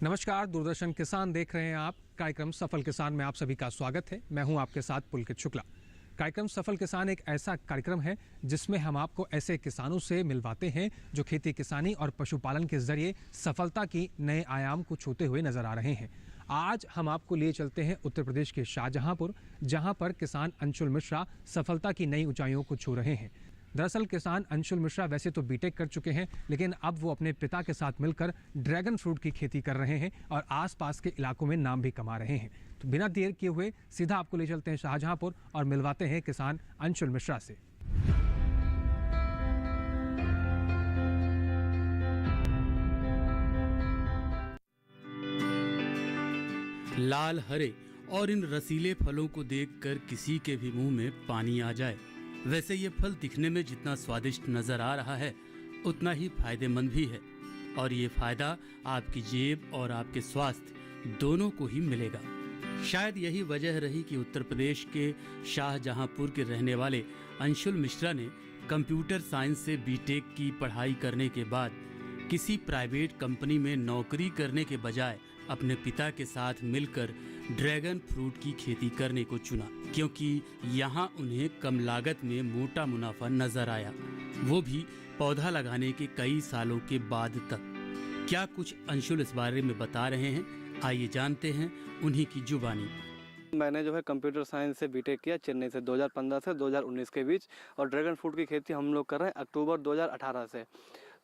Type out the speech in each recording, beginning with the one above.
नमस्कार, दूरदर्शन किसान देख रहे हैं आप। कार्यक्रम सफल किसान में आप सभी का स्वागत है। मैं हूं आपके साथ पुलकित शुक्ला। कार्यक्रम सफल किसान एक ऐसा कार्यक्रम है जिसमें हम आपको ऐसे किसानों से मिलवाते हैं जो खेती किसानी और पशुपालन के जरिए सफलता की नए आयाम को छूते हुए नजर आ रहे हैं। आज हम आपको लिए चलते हैं उत्तर प्रदेश के शाहजहांपुर, जहां पर किसान अंशुल मिश्रा सफलता की नई ऊंचाइयों को छू रहे हैं। दरअसल किसान अंशुल मिश्रा वैसे तो बीटेक कर चुके हैं, लेकिन अब वो अपने पिता के साथ मिलकर ड्रैगन फ्रूट की खेती कर रहे हैं और आसपास के इलाकों में नाम भी कमा रहे हैं। तो बिना देर किए हुए सीधा आपको ले चलते हैं शाहजहांपुर और मिलवाते हैं किसान अंशुल मिश्रा से। लाल हरे और इन रसीले फलों को देखकर किसी के भी मुंह में पानी आ जाए। वैसे ये फल दिखने में जितना स्वादिष्ट नजर आ रहा है, उतना ही फायदेमंद भी है और ये फायदा आपकी जेब और आपके स्वास्थ्य दोनों को ही मिलेगा। शायद यही वजह रही कि उत्तर प्रदेश के शाहजहांपुर के रहने वाले अंशुल मिश्रा ने कंप्यूटर साइंस से बीटेक की पढ़ाई करने के बाद किसी प्राइवेट कंपनी में नौकरी करने के बजाय अपने पिता के साथ मिलकर ड्रैगन फ्रूट की खेती करने को चुना, क्योंकि यहाँ उन्हें कम लागत में मोटा मुनाफा नजर आया, वो भी पौधा लगाने के कई सालों के बाद तक। क्या कुछ अंशुल इस बारे में बता रहे हैं, आइए जानते हैं उन्हीं की जुबानी। मैंने जो है कंप्यूटर साइंस से बीटेक किया चेन्नई से 2015 से 2019 के बीच, और ड्रैगन फ्रूट की खेती हम लोग कर रहे हैं अक्टूबर 2018 से।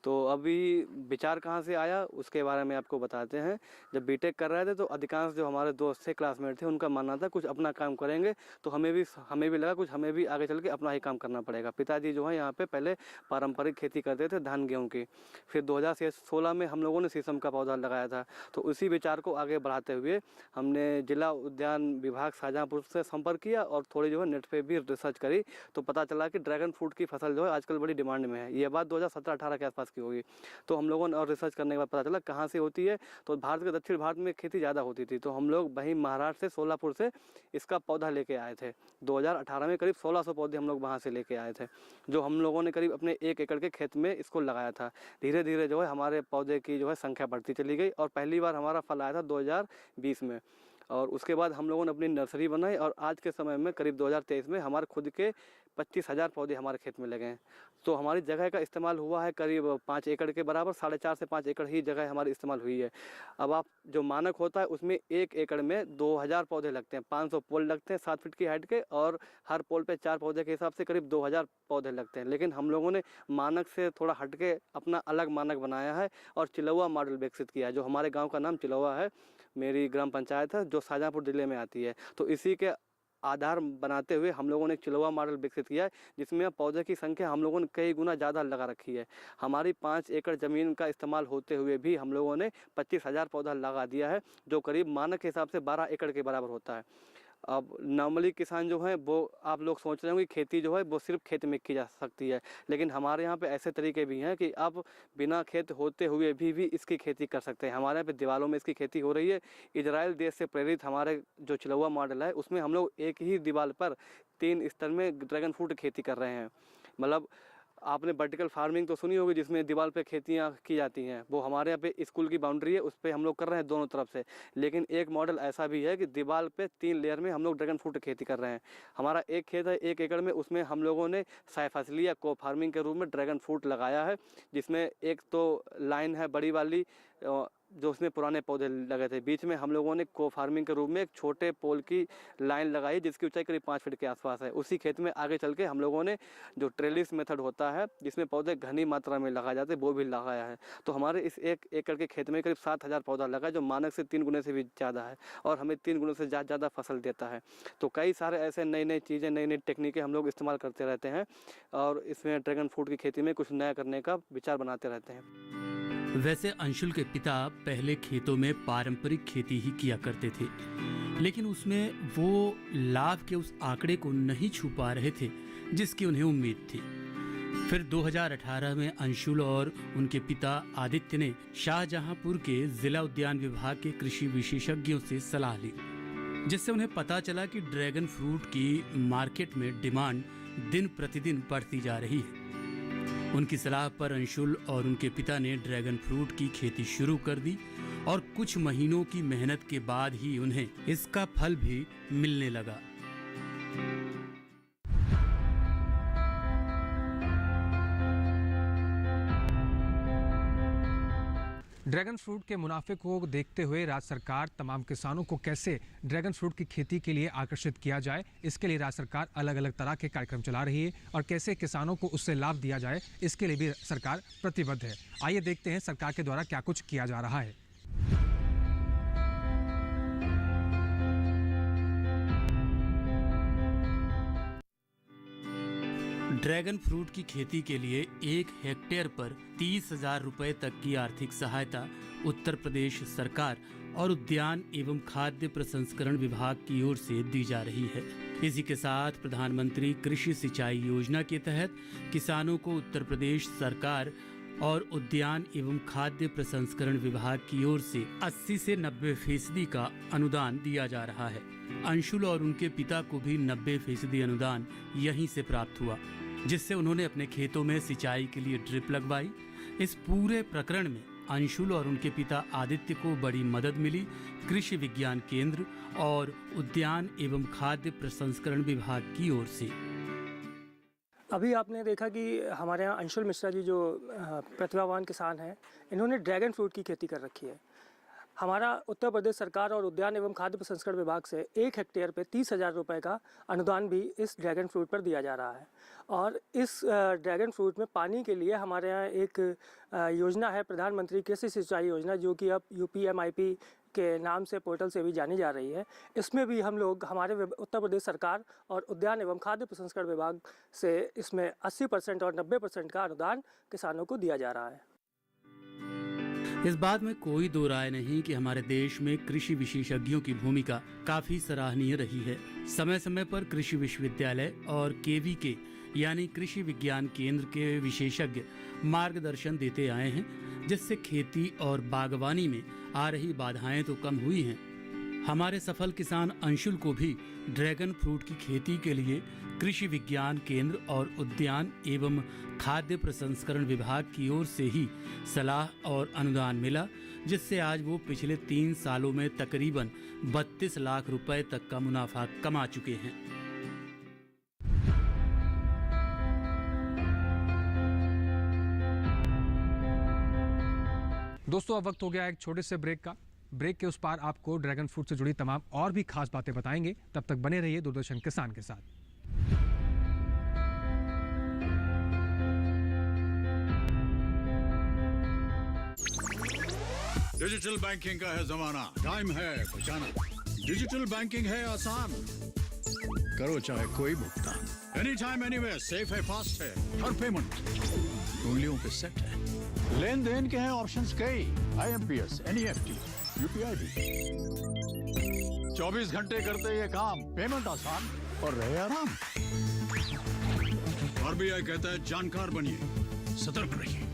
तो अभी विचार कहाँ से आया उसके बारे में आपको बताते हैं। जब बीटेक कर रहे थे तो अधिकांश जो हमारे दोस्त थे, क्लासमेट थे, उनका मानना था कुछ अपना काम करेंगे तो हमें भी लगा कुछ हमें भी आगे चल के अपना ही काम करना पड़ेगा। पिताजी जो है यहाँ पे पहले पारंपरिक खेती करते थे धान गेहूँ की। फिर 2016 में हम लोगों ने शीशम का पौधा लगाया था। तो उसी विचार को आगे बढ़ाते हुए हमने जिला उद्यान विभाग शाहजहांपुर से संपर्क किया और थोड़ी जो है नेट पे भी रिसर्च करी। तो पता चला कि ड्रैगन फ्रूट की फसल जो है आजकल बड़ी डिमांड में है। ये बात 2017-18 के आसपास की होगी। तो हम लोगों ने और रिसर्च करने के बाद पता चला कहाँ से होती है। तो भारत के दक्षिण भारत में खेती ज़्यादा होती थी। तो हम लोग वहीं महाराष्ट्र से सोलापुर से इसका पौधा लेके आए थे। 2018 में करीब 1600 पौधे हम लोग वहाँ से लेके आए थे, जो हम लोगों ने करीब अपने 1 एकड़ के खेत में इसको लगाया था। धीरे धीरे जो है हमारे पौधे की जो है संख्या बढ़ती चली गई और पहली बार हमारा फल आया था 2020 में। और उसके बाद हम लोगों ने अपनी नर्सरी बनाई और आज के समय में करीब 2023 में हमारे खुद के 25,000 पौधे हमारे खेत में लगे हैं। तो हमारी जगह का इस्तेमाल हुआ है करीब 5 एकड़ के बराबर, 4.5 से 5 एकड़ ही जगह हमारी इस्तेमाल हुई है। अब आप जो मानक होता है उसमें 1 एकड़ में 2000 पौधे लगते हैं, 500 पोल लगते हैं 7 फीट की हाइट के, और हर पोल पे 4 पौधे के हिसाब से करीब 2000 पौधे लगते हैं। लेकिन हम लोगों ने मानक से थोड़ा हट के अपना अलग मानक बनाया है और चिलौआ मॉडल विकसित किया है, जो हमारे गाँव का नाम चिलौआ है, मेरी ग्राम पंचायत है जो शाहजहांपुर जिले में आती है। तो इसी के आधार बनाते हुए हम लोगों ने एक चिलौआ मॉडल विकसित किया है, जिसमें पौधे की संख्या हम लोगों ने कई गुना ज़्यादा लगा रखी है। हमारी 5 एकड़ ज़मीन का इस्तेमाल होते हुए भी हम लोगों ने 25,000 पौधा लगा दिया है, जो करीब मानक के हिसाब से 12 एकड़ के बराबर होता है। अब नॉर्मली किसान जो है वो आप लोग सोच रहे होंगे खेती जो है वो सिर्फ खेत में की जा सकती है, लेकिन हमारे यहाँ पे ऐसे तरीके भी हैं कि आप बिना खेत होते हुए भी इसकी खेती कर सकते हैं। हमारे यहाँ पे दीवारों में इसकी खेती हो रही है। इजराइल देश से प्रेरित हमारे जो चिलौआ मॉडल है उसमें हम लोग एक ही दीवार पर 3 स्तर में ड्रैगन फ्रूट खेती कर रहे हैं। मतलब आपने वर्टिकल फार्मिंग तो सुनी होगी जिसमें दीवार पे खेतियाँ की जाती हैं, वो हमारे यहाँ पे स्कूल की बाउंड्री है उस पर हम लोग कर रहे हैं दोनों तरफ से। लेकिन एक मॉडल ऐसा भी है कि दीवार पे 3 लेयर में हम लोग ड्रैगन फ्रूट खेती कर रहे हैं। हमारा एक खेत है 1 एकड़ में, उसमें हम लोगों ने सह फसली या को फार्मिंग के रूप में ड्रैगन फ्रूट लगाया है, जिसमें एक तो लाइन है बड़ी वाली जो उसमें पुराने पौधे लगे थे, बीच में हम लोगों ने को फार्मिंग के रूप में एक छोटे पोल की लाइन लगाई जिसकी ऊंचाई करीब 5 फीट के आसपास है। उसी खेत में आगे चल के हम लोगों ने जो ट्रेलिस मेथड होता है जिसमें पौधे घनी मात्रा में लगाए जाते हैं वो भी लगाया है। तो हमारे इस 1 एकड़ के खेत में करीब 7,000 पौधा लगा, जो मानक से 3 गुने से भी ज़्यादा है और हमें 3 गुने से ज़्यादा फसल देता है। तो कई सारे ऐसे नई नई चीज़ें, नई नई टेक्निकें हम लोग इस्तेमाल करते रहते हैं और इसमें ड्रैगन फ्रूट की खेती में कुछ नया करने का विचार बनाते रहते हैं। वैसे अंशुल के पिता पहले खेतों में पारंपरिक खेती ही किया करते थे, लेकिन उसमें वो लाभ के उस आंकड़े को नहीं छू पा रहे थे जिसकी उन्हें उम्मीद थी। फिर 2018 में अंशुल और उनके पिता आदित्य ने शाहजहांपुर के जिला उद्यान विभाग के कृषि विशेषज्ञों से सलाह ली, जिससे उन्हें पता चला कि ड्रैगन फ्रूट की मार्केट में डिमांड दिन प्रतिदिन बढ़ती जा रही है। उनकी सलाह पर अंशुल और उनके पिता ने ड्रैगन फ्रूट की खेती शुरू कर दी और कुछ महीनों की मेहनत के बाद ही उन्हें इसका फल भी मिलने लगा। ड्रैगन फ्रूट के मुनाफे को देखते हुए राज्य सरकार तमाम किसानों को कैसे ड्रैगन फ्रूट की खेती के लिए आकर्षित किया जाए, इसके लिए राज्य सरकार अलग अलग तरह के कार्यक्रम चला रही है और कैसे किसानों को उससे लाभ दिया जाए, इसके लिए भी सरकार प्रतिबद्ध है। आइए देखते हैं सरकार के द्वारा क्या कुछ किया जा रहा है। ड्रैगन फ्रूट की खेती के लिए 1 हेक्टेयर पर 30,000 रुपए तक की आर्थिक सहायता उत्तर प्रदेश सरकार और उद्यान एवं खाद्य प्रसंस्करण विभाग की ओर से दी जा रही है। इसी के साथ प्रधानमंत्री कृषि सिंचाई योजना के तहत किसानों को उत्तर प्रदेश सरकार और उद्यान एवं खाद्य प्रसंस्करण विभाग की ओर से 80 से 90% का अनुदान दिया जा रहा है। अंशुल और उनके पिता को भी 90% अनुदान यहीं से प्राप्त हुआ, जिससे उन्होंने अपने खेतों में सिंचाई के लिए ड्रिप लगवाई। इस पूरे प्रकरण में अंशुल और उनके पिता आदित्य को बड़ी मदद मिली कृषि विज्ञान केंद्र और उद्यान एवं खाद्य प्रसंस्करण विभाग की ओर से। अभी आपने देखा कि हमारे यहाँ अंशुल मिश्रा जी जो प्रतिभावान किसान हैं, इन्होंने ड्रैगन फ्रूट की खेती कर रखी है। हमारा उत्तर प्रदेश सरकार और उद्यान एवं खाद्य प्रसंस्करण विभाग से 1 हेक्टेयर पे 30,000 रुपये का अनुदान भी इस ड्रैगन फ्रूट पर दिया जा रहा है। और इस ड्रैगन फ्रूट में पानी के लिए हमारे यहाँ एक योजना है, प्रधानमंत्री कृषि सिंचाई योजना, जो कि अब UPMIP के नाम से पोर्टल से भी जानी जा रही है। इसमें भी हम लोग हमारे उत्तर प्रदेश सरकार और उद्यान एवं खाद्य प्रसंस्करण विभाग से इसमें 80% और 90% का अनुदान किसानों को दिया जा रहा है। इस बात में कोई दो राय नहीं कि हमारे देश में कृषि विशेषज्ञों की भूमिका काफी सराहनीय रही है। समय समय पर कृषि विश्वविद्यालय और KVK यानी कृषि विज्ञान केंद्र के विशेषज्ञ मार्गदर्शन देते आए हैं, जिससे खेती और बागवानी में आ रही बाधाएं तो कम हुई हैं। हमारे सफल किसान अंशुल को भी ड्रैगन फ्रूट की खेती के लिए कृषि विज्ञान केंद्र और उद्यान एवं खाद्य प्रसंस्करण विभाग की ओर से ही सलाह और अनुदान मिला, जिससे आज वो पिछले 3 सालों में तकरीबन 32 लाख रुपए तक का मुनाफा कमा चुके हैं। दोस्तों, अब वक्त हो गया एक छोटे से ब्रेक का। ब्रेक के उस पार आपको ड्रैगन फ्रूट से जुड़ी तमाम और भी खास बातें बताएंगे। तब तक बने रहिए दूरदर्शन किसान के साथ। डिजिटल बैंकिंग का है जमाना, टाइम है बचाना। डिजिटल बैंकिंग है आसान, करो चाहे कोई भुगतान, एनी टाइम एनीवेयर, सेफ है, फास्ट है, हर पेमेंट उंगलियों पे सेट है। लेन देन के हैं ऑप्शंस कई, IMPS, NEFT, UPI भी। 24 घंटे करते ये काम, पेमेंट आसान और रहे आराम। RBI कहता है जानकार बनिए, सतर्क रहिए।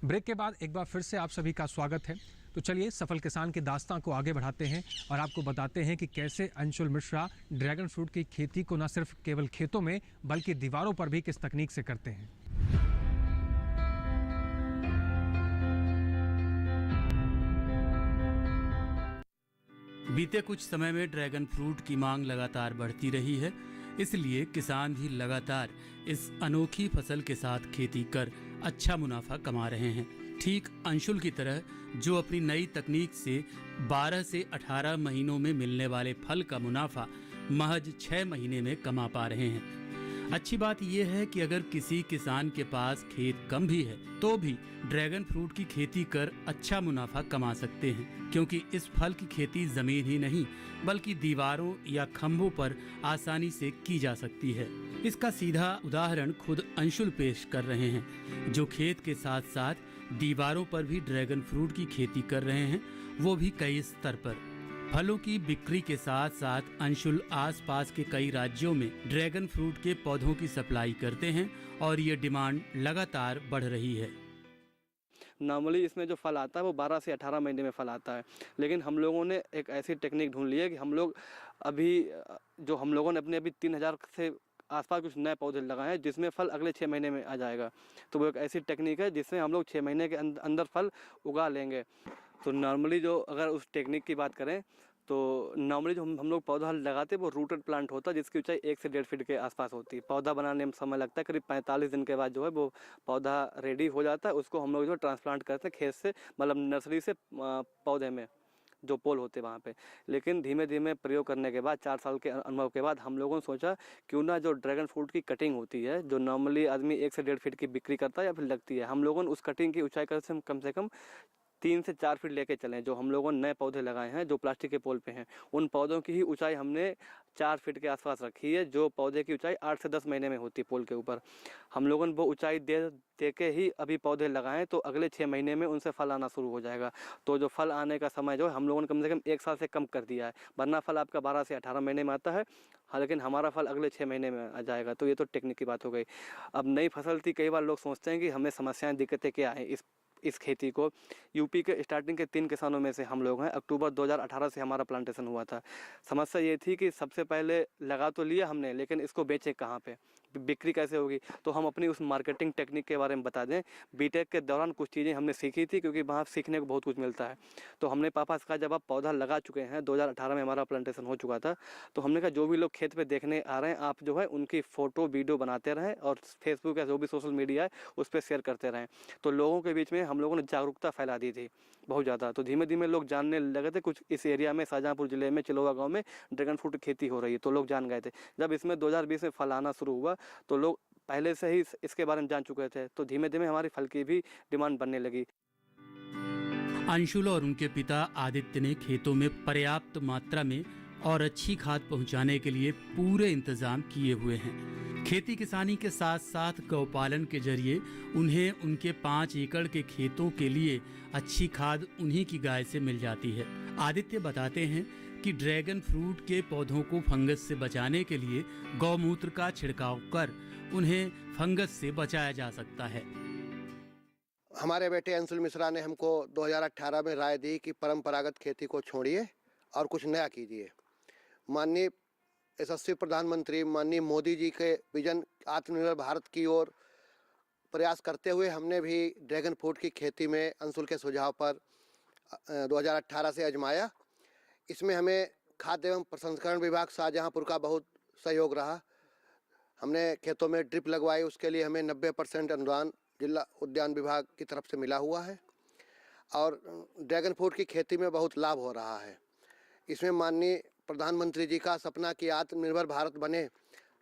ब्रेक के बाद एक बार फिर से आप सभी का स्वागत है। तो चलिए सफल किसान की दास्तां को आगे बढ़ाते हैं और आपको बताते हैं कि कैसे अंशुल मिश्रा ड्रैगन फ्रूट की खेती को न सिर्फ केवल खेतों में बल्कि दीवारों पर भी किस तकनीक से करते हैं। बीते कुछ समय में ड्रैगन फ्रूट की मांग लगातार बढ़ती रही है, इसलिए किसान भी लगातार इस अनोखी फसल के साथ खेती कर अच्छा मुनाफा कमा रहे हैं। ठीक अंशुल की तरह, जो अपनी नई तकनीक से 12 से 18 महीनों में मिलने वाले फल का मुनाफा महज 6 महीने में कमा पा रहे हैं। अच्छी बात यह है कि अगर किसी किसान के पास खेत कम भी है तो भी ड्रैगन फ्रूट की खेती कर अच्छा मुनाफा कमा सकते हैं, क्योंकि इस फल की खेती जमीन ही नहीं बल्कि दीवारों या खंभों पर आसानी से की जा सकती है। इसका सीधा उदाहरण खुद अंशुल पेश कर रहे हैं, जो खेत के साथ साथ दीवारों पर भी ड्रैगन फ्रूट की खेती कर रहे हैं, वो भी कई स्तर पर। फलों की बिक्री के साथ साथ अंशुल आसपास के कई राज्यों में ड्रैगन फ्रूट के पौधों की सप्लाई करते हैं और ये डिमांड लगातार बढ़ रही है। नॉर्मली इसमें जो फल आता है वो 12 से 18 महीने में फल आता है, लेकिन हम लोगों ने एक ऐसी टेक्निक ढूंढ ली है कि हम लोग अभी जो हम लोगों ने अपने अभी 3,000 से आसपास कुछ नए पौधे लगाए हैं जिसमें फल अगले 6 महीने में आ जाएगा। तो वो एक ऐसी टेक्निक है जिससे हम लोग 6 महीने के अंदर फल उगा लेंगे। तो नॉर्मली जो अगर उस टेक्निक की बात करें तो नॉर्मली जो हम लोग पौधा लगाते हैं वो रूटेड प्लांट होता है जिसकी ऊंचाई 1 से 1.5 फीट के आसपास होती है। पौधा बनाने में समय लगता है करीब 45 दिन के बाद जो है वो पौधा रेडी हो जाता है। उसको हम लोग जो ट्रांसप्लांट करते हैं खेत से, मतलब नर्सरी से पौधे में जो पोल होते हैं वहाँ पे। लेकिन धीमे धीमे प्रयोग करने के बाद 4 साल के अनुभव के बाद हम लोगों ने सोचा क्यों ना जो ड्रैगन फ्रूट की कटिंग होती है जो नॉर्मली आदमी 1 से 1.5 फीट की बिक्री करता है या फिर लगती है, हम लोगों ने उस कटिंग की ऊंचाई कम से कम 3 से 4 फीट लेके चलें। जो हम लोगों ने नए पौधे लगाए हैं जो प्लास्टिक के पोल पे हैं उन पौधों की ही ऊंचाई हमने 4 फीट के आसपास रखी है, जो पौधे की ऊंचाई 8 से 10 महीने में होती है पोल के ऊपर। हम लोगों ने वो ऊंचाई दे के ही अभी पौधे लगाएं तो अगले 6 महीने में उनसे फल आना शुरू हो जाएगा। तो जो फल आने का समय जो है हम लोगों ने कम से कम 1 साल से कम कर दिया है, वरना फल आपका 12 से 18 महीने में आता है, हाँ लेकिन हमारा फल अगले 6 महीने में आ जाएगा। तो ये तो टेक्निक की बात हो गई। अब नई फसल थी, कई बार लोग सोचते हैं कि हमें समस्याएं दिक्कतें क्या हैं इस खेती को। यूपी के स्टार्टिंग के 3 किसानों में से हम लोग हैं। अक्टूबर 2018 से हमारा प्लांटेशन हुआ था। समस्या ये थी कि सबसे पहले लगा तो लिया हमने, लेकिन इसको बेचें कहाँ पे, बिक्री कैसे होगी। तो हम अपनी उस मार्केटिंग टेक्निक के बारे में बता दें। बीटेक के दौरान कुछ चीज़ें हमने सीखी थी क्योंकि वहाँ सीखने को बहुत कुछ मिलता है। तो हमने पापा से कहा जब आप पौधा लगा चुके हैं, 2018 में हमारा प्लांटेशन हो चुका था, तो हमने कहा जो भी लोग खेत पे देखने आ रहे हैं आप जो है उनकी फ़ोटो वीडियो बनाते रहें और फेसबुक या जो भी सोशल मीडिया है उस पर शेयर करते रहें। तो लोगों के बीच में हम लोगों ने जागरूकता फैला दी थी बहुत ज़्यादा। तो धीमे धीमे लोग जानने लगे थे कुछ इस एरिया में, शाहजहाँपुर ज़िले में चिलोवा गाँव में ड्रैगन फ्रूट की खेती हो रही है, तो लोग जान गए थे। जब इसमें 2020 में फल आना शुरू हुआ तो लोग पहले से ही इसके बारे में जान चुके थे, तो धीमे धीमे हमारी फल की भी डिमांड बनने लगी। अंशुल और उनके पिता आदित्य ने खेतों में पर्याप्त मात्रा में और अच्छी खाद पहुंचाने के लिए पूरे इंतजाम किए हुए हैं। खेती किसानी के साथ साथ गौपालन के जरिए उन्हें उनके 5 एकड़ के खेतों के लिए अच्छी खाद उन्हीं की गाय से मिल जाती है। आदित्य बताते हैं कि ड्रैगन फ्रूट के पौधों को फंगस से बचाने के लिए गौमूत्र का छिड़काव कर उन्हें फंगस से बचाया जा सकता है। हमारे बेटे अंशुल मिश्रा ने हमको 2018 में राय दी कि परंपरागत खेती को छोड़िए और कुछ नया कीजिए। माननीय यशस्वी प्रधानमंत्री माननीय मोदी जी के विजन आत्मनिर्भर भारत की ओर प्रयास करते हुए हमने भी ड्रैगन फ्रूट की खेती में अंशुल के सुझाव पर 2018 से आजमाया। इसमें हमें खाद्य एवं प्रसंस्करण विभाग शाहजहाँपुर का बहुत सहयोग रहा। हमने खेतों में ड्रिप लगवाई, उसके लिए हमें 90% अनुदान जिला उद्यान विभाग की तरफ से मिला हुआ है और ड्रैगन फ्रूट की खेती में बहुत लाभ हो रहा है। इसमें माननीय प्रधानमंत्री जी का सपना कि आत्मनिर्भर भारत बने,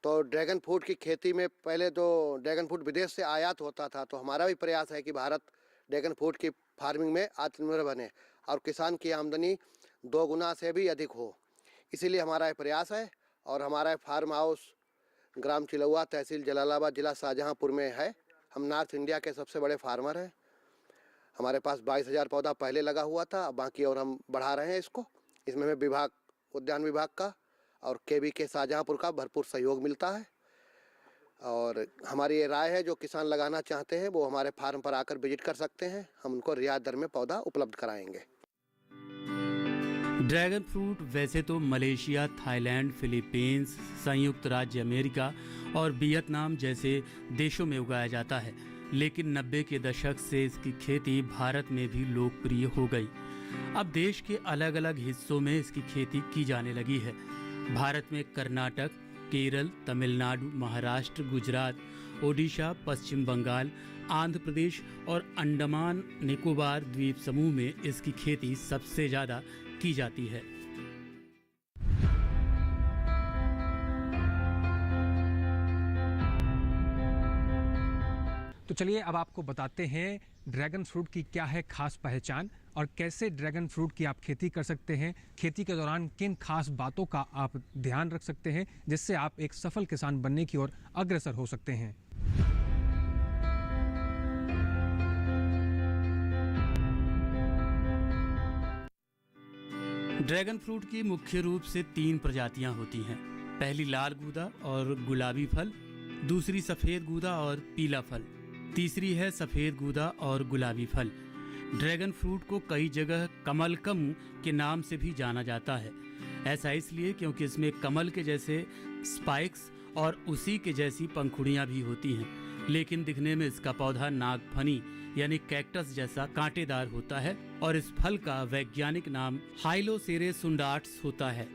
तो ड्रैगन फ्रूट की खेती में पहले तो ड्रैगन फ्रूट विदेश से आयात होता था, तो हमारा भी प्रयास है कि भारत ड्रैगन फ्रूट की फार्मिंग में आत्मनिर्भर बने और किसान की आमदनी 2 गुना से भी अधिक हो। इसीलिए हमारा ये प्रयास है और हमारा फार्म हाउस ग्राम चिलौआ, तहसील जलालाबाद, जिला शाहजहाँपुर में है। हम नॉर्थ इंडिया के सबसे बड़े फार्मर हैं। हमारे पास 22,000 पौधा पहले लगा हुआ था, बाकी और हम बढ़ा रहे हैं इसको। इसमें हमें विभाग उद्यान विभाग का और केवी के शाहजहाँपुर का भरपूर सहयोग मिलता है। और हमारी ये राय है जो किसान लगाना चाहते हैं वो हमारे फार्म पर आकर विजिट कर सकते हैं, हम उनको रियायत दर में पौधा उपलब्ध कराएंगे। ड्रैगन फ्रूट वैसे तो मलेशिया, थाईलैंड, फिलीपींस, संयुक्त राज्य अमेरिका और वियतनाम जैसे देशों में उगाया जाता है, लेकिन 90 के दशक से इसकी खेती भारत में भी लोकप्रिय हो गई। अब देश के अलग अलग हिस्सों में इसकी खेती की जाने लगी है। भारत में कर्नाटक, केरल, तमिलनाडु, महाराष्ट्र, गुजरात, ओडिशा, पश्चिम बंगाल, आंध्र प्रदेश और अंडमान निकोबार द्वीप समूह में इसकी खेती सबसे ज़्यादा की जाती है। तो चलिए अब आपको बताते हैं ड्रैगन फ्रूट की क्या है खास पहचान और कैसे ड्रैगन फ्रूट की आप खेती कर सकते हैं। खेती के दौरान किन खास बातों का आप ध्यान रख सकते हैं जिससे आप एक सफल किसान बनने की ओर अग्रसर हो सकते हैं। ड्रैगन फ्रूट की मुख्य रूप से 3 प्रजातियां होती हैं। पहली लाल गूदा और गुलाबी फल, दूसरी सफ़ेद गूदा और पीला फल, तीसरी है सफ़ेद गूदा और गुलाबी फल। ड्रैगन फ्रूट को कई जगह कमलकम के नाम से भी जाना जाता है। ऐसा इसलिए क्योंकि इसमें कमल के जैसे स्पाइक्स और उसी के जैसी पंखुड़ियां भी होती हैं, लेकिन दिखने में इसका पौधा नागफनी यानी कैक्टस जैसा कांटेदार होता है और इस फल का वैज्ञानिक नाम हाइलोसेरेस सुंडाट्स होता है।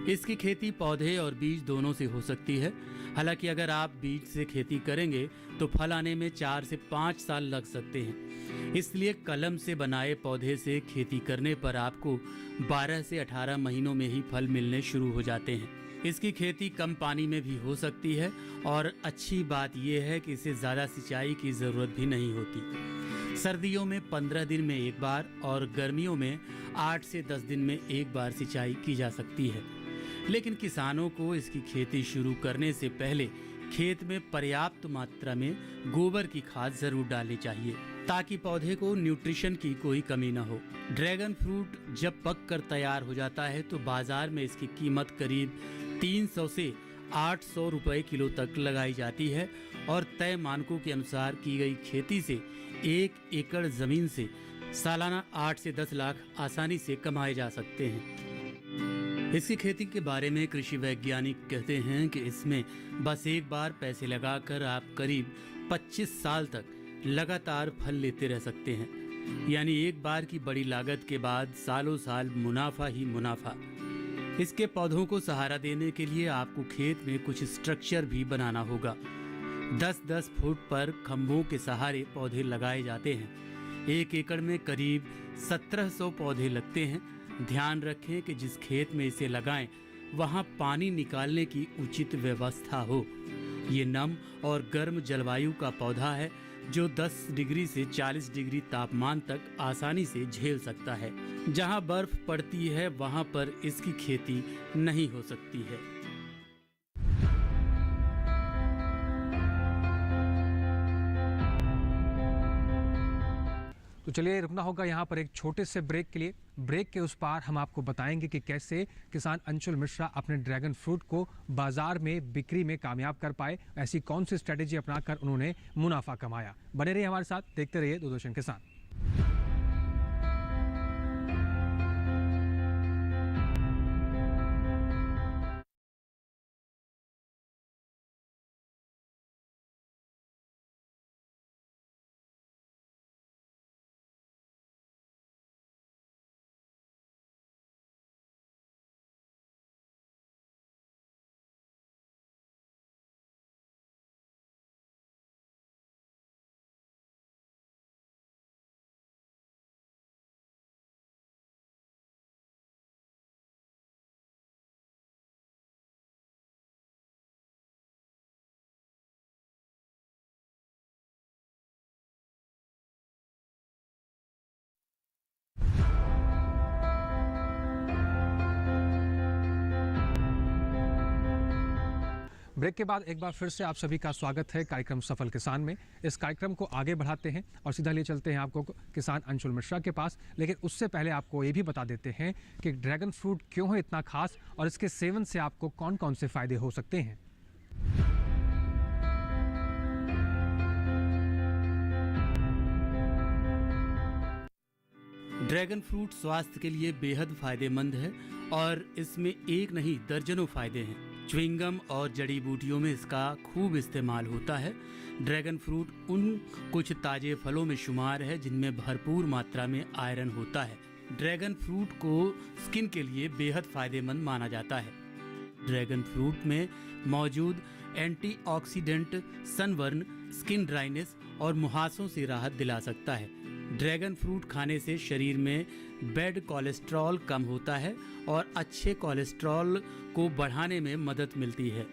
इसकी खेती पौधे और बीज दोनों से हो सकती है। हालांकि अगर आप बीज से खेती करेंगे तो फल आने में 4 से 5 साल लग सकते हैं। इसलिए कलम से बनाए पौधे से खेती करने पर आपको 12 से 18 महीनों में ही फल मिलने शुरू हो जाते हैं। इसकी खेती कम पानी में भी हो सकती है और अच्छी बात यह है कि इसे ज़्यादा सिंचाई की ज़रूरत भी नहीं होती। सर्दियों में 15 दिन में एक बार और गर्मियों में 8 से 10 दिन में एक बार सिंचाई की जा सकती है। लेकिन किसानों को इसकी खेती शुरू करने से पहले खेत में पर्याप्त मात्रा में गोबर की खाद जरूर डालनी चाहिए ताकि पौधे को न्यूट्रिशन की कोई कमी न हो। ड्रैगन फ्रूट जब पक कर तैयार हो जाता है तो बाजार में इसकी कीमत करीब 300 से 800 रुपए किलो तक लगाई जाती है और तय मानकों के अनुसार की गई खेती से 1 एकड़ जमीन से सालाना 8 से 10 लाख आसानी से कमाए जा सकते हैं। इसकी खेती के बारे में कृषि वैज्ञानिक कहते हैं कि इसमें बस एक बार पैसे लगाकर आप करीब 25 साल तक लगातार फल लेते रह सकते हैं। यानी एक बार की बड़ी लागत के बाद सालों साल मुनाफा ही मुनाफा। इसके पौधों को सहारा देने के लिए आपको खेत में कुछ स्ट्रक्चर भी बनाना होगा। 10-10 फुट पर खंभों के सहारे पौधे लगाए जाते हैं। 1 एकड़ में करीब 1700 पौधे लगते हैं। ध्यान रखें कि जिस खेत में इसे लगाएं वहां पानी निकालने की उचित व्यवस्था हो। ये नम और गर्म जलवायु का पौधा है जो 10 डिग्री से 40 डिग्री तापमान तक आसानी से झेल सकता है। जहां बर्फ पड़ती है वहां पर इसकी खेती नहीं हो सकती है। तो चलिए रुकना होगा यहाँ पर एक छोटे से ब्रेक के लिए। ब्रेक के उस पार हम आपको बताएंगे कि कैसे किसान अंशुल मिश्रा अपने ड्रैगन फ्रूट को बाजार में बिक्री में कामयाब कर पाए, ऐसी कौन सी स्ट्रेटेजी अपनाकर उन्होंने मुनाफा कमाया। बने रहिए हमारे साथ, देखते रहिए दूरदर्शन किसान। ब्रेक के बाद एक बार फिर से आप सभी का स्वागत है कार्यक्रम सफल किसान में। इस कार्यक्रम को आगे बढ़ाते हैं और सीधा ले चलते हैं आपको किसान अंशुल मिश्रा के पास। लेकिन उससे पहले आपको ये भी बता देते हैं कि ड्रैगन फ्रूट क्यों है इतना खास और इसके सेवन से आपको कौन कौन से फायदे हो सकते हैं। ड्रैगन फ्रूट स्वास्थ्य के लिए बेहद फायदेमंद है और इसमें एक नहीं दर्जनों फायदे हैं। च्युइंगम और जड़ी बूटियों में इसका खूब इस्तेमाल होता है। ड्रैगन फ्रूट उन कुछ ताजे फलों में शुमार है जिनमें भरपूर मात्रा में आयरन होता है। ड्रैगन फ्रूट को स्किन के लिए बेहद फायदेमंद माना जाता है। ड्रैगन फ्रूट में मौजूद एंटीऑक्सीडेंट सनबर्न, स्किन ड्राइनेस और मुहासों से राहत दिला सकता है। ड्रैगन फ्रूट खाने से शरीर में बैड कोलेस्ट्रॉल कम होता है और अच्छे कोलेस्ट्रॉल को बढ़ाने में मदद मिलती है।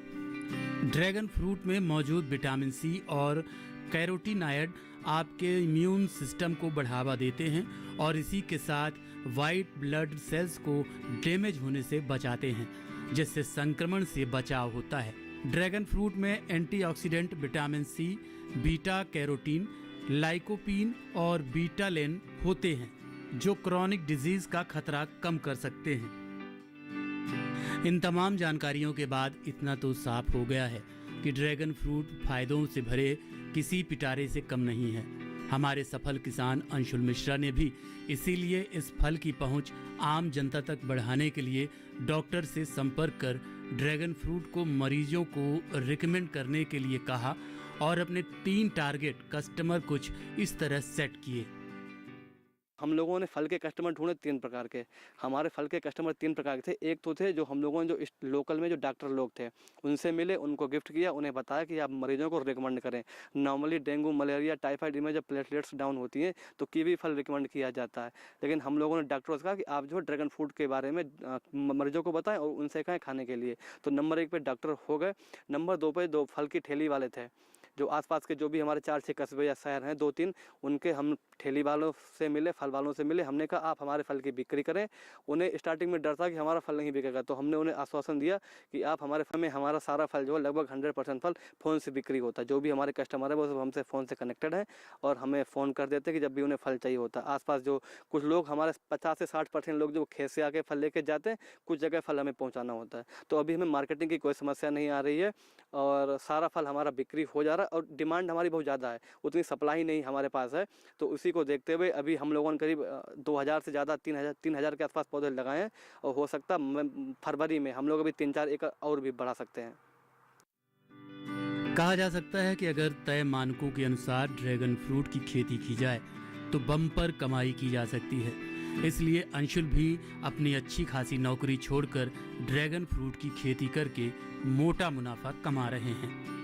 ड्रैगन फ्रूट में मौजूद विटामिन सी और कैरोटीनॉयड आपके इम्यून सिस्टम को बढ़ावा देते हैं और इसी के साथ वाइट ब्लड सेल्स को डैमेज होने से बचाते हैं, जिससे संक्रमण से बचाव होता है। ड्रैगन फ्रूट में antioxidant vitamin C, beta carotene, lycopene और बीटालेन होते हैं जो क्रॉनिक डिजीज का खतरा कम कर सकते हैं। इन तमाम जानकारियों के बाद इतना तो साफ हो गया है कि ड्रैगन फ्रूट फायदों से भरे किसी पिटारे से कम नहीं है। हमारे सफल किसान अंशुल मिश्रा ने भी इसीलिए इस फल की पहुंच आम जनता तक बढ़ाने के लिए डॉक्टर से संपर्क कर ड्रैगन फ्रूट को मरीजों को रिकमेंड करने के लिए कहा और अपने 3 टारगेट कस्टमर कुछ इस तरह सेट किए। हम लोगों ने फल के कस्टमर ढूंढे 3 प्रकार के। हमारे फल के कस्टमर 3 प्रकार के थे। एक तो थे जो हम लोगों ने जो इस लोकल में जो डॉक्टर लोग थे उनसे मिले, उनको गिफ्ट किया, उन्हें बताया कि आप मरीजों को रिकमेंड करें। नॉर्मली डेंगू, मलेरिया, टाइफाइड में जब प्लेटलेट्स डाउन होती हैं तो कीवी फल रिकमेंड किया जाता है। लेकिन हम लोगों ने डॉक्टरों से कहा कि आप जो ड्रैगन फ्रूट के बारे में मरीजों को बताएं और उनसे कहें खाने के लिए। तो नंबर 1 पे डॉक्टर हो गए। नंबर 2 पे 2 फल की ठेली वाले थे, जो आसपास के जो भी हमारे 4-6 कस्बे या शहर हैं 2-3, उनके हम ठेली वालों से मिले, फल वालों से मिले। हमने कहा आप हमारे फल की बिक्री करें। उन्हें स्टार्टिंग में डर था कि हमारा फल नहीं बिकेगा, तो हमने उन्हें आश्वासन दिया कि आप हमारे फल में, हमारा सारा फल जो है लगभग 100% फल फ़ोन से बिक्री होता है। जो भी हमारे कस्टमर है वो सब हमसे फ़ोन से कनेक्टेड है और हमें फ़ोन कर देते हैं कि जब भी उन्हें फल चाहिए होता है। आसपास जो कुछ लोग हमारे 50 से 60% लोग जो खेत से आके फल लेके जाते हैं, कुछ जगह फल हमें पहुँचाना होता है। तो अभी हमें मार्केटिंग की कोई समस्या नहीं आ रही है और सारा फल हमारा बिक्री हो जा रहा है और डिमांड हमारी बहुत ज़्यादा है, उतनी सप्लाई नहीं हमारे पास है। तो उसी को देखते हुए अभी हम लोगों ने करीब 2000 से ज़्यादा 3000 के आसपास पौधे लगाए हैं और हो सकता है फरवरी में हम लोग अभी 3-4 एकड़ और भी बढ़ा सकते हैं। कहा जा सकता है कि अगर तय मानकों के अनुसार ड्रैगन फ्रूट की खेती की जाए तो बम्पर कमाई की जा सकती है। इसलिए अंशुल भी अपनी अच्छी खासी नौकरी छोड़कर ड्रैगन फ्रूट की खेती करके मोटा मुनाफा कमा रहे हैं।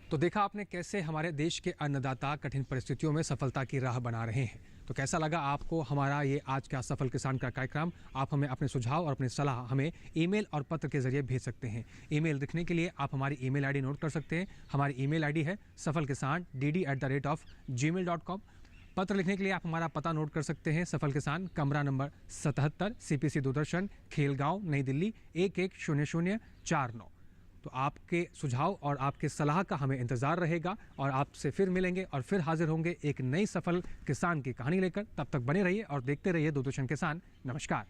तो देखा आपने कैसे हमारे देश के अन्नदाता कठिन परिस्थितियों में सफलता की राह बना रहे हैं। तो कैसा लगा आपको हमारा ये आज का सफल किसान का कार्यक्रम? आप हमें अपने सुझाव और अपनी सलाह हमें ईमेल और पत्र के जरिए भेज सकते हैं। ईमेल लिखने के लिए आप हमारी ईमेल आईडी नोट कर सकते हैं। हमारी ईमेल आईडी है safalkisan@gmail.com। पत्र लिखने के लिए आप हमारा पता नोट कर सकते हैं। सफल किसान, कमरा नंबर 77, CPC दूरदर्शन, खेलगांव, नई दिल्ली 110049। तो आपके सुझाव और आपके सलाह का हमें इंतज़ार रहेगा और आपसे फिर मिलेंगे और फिर हाजिर होंगे एक नई सफल किसान की कहानी लेकर। तब तक बने रहिए और देखते रहिए दूरदर्शन किसान। नमस्कार।